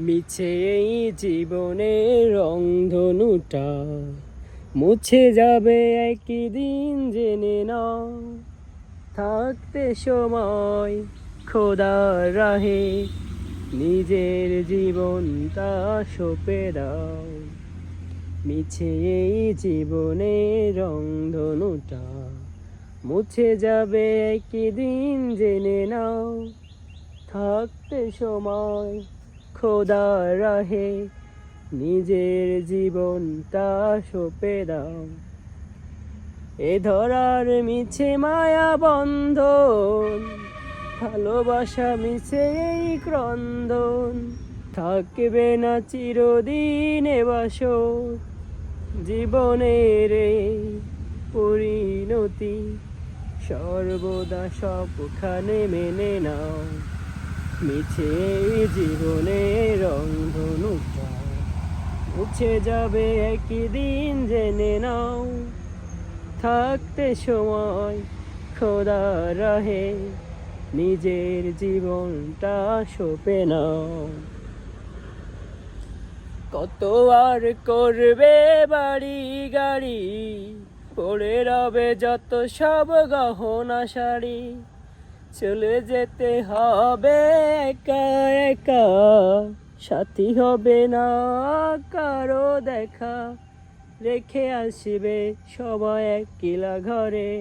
মিছে এই জীবনের রংধনুটা মুছে যাবে একদিন, জেনে নাও। থাকতে সময় খোদার রাহে নিজের জীবনটা সঁপে দাও। মিছে এই জীবনের রংধনুটা মুছে যাবে একদিন, জেনে নাও। থাকতে সময় খোদার রাহে নিজের জীবনটা সঁপে দাও। এ ধরার মিছে মায়া বন্ধন, ভালোবাসা মিছে এই ক্রন্দন, থাকবে না চিরদিন এ বাসর। জীবনের এই পরিণতি সর্বদা সবখানে মেনে নাও। মিছে এই জীবনের রংধনুটা মুছে যাবে একদিন, জেনে নাও। থাকতে সময় খোদার রাহে নিজের জীবনটা সঁপে নাও। কত আর করবে বাড়ি গাড়ি, পড়ে রবে যত সব গহনা শাড়ি। চলে যেতে হবে একা একা, সাথী হবে না কারো দেখা। রেখে আসবে সবাই একলা ঘরে,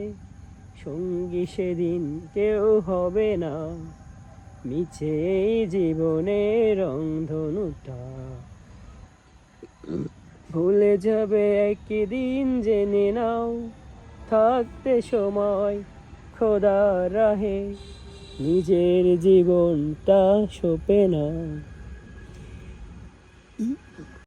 সঙ্গী সেদিন কেউ হবে না। মিছে এই জীবনের রংধনুটা ভুলে যাবে একদিন, জেনে নাও। থাকতে সময় খোদার রাহে নিজের জীবনটা সঁপে নাও।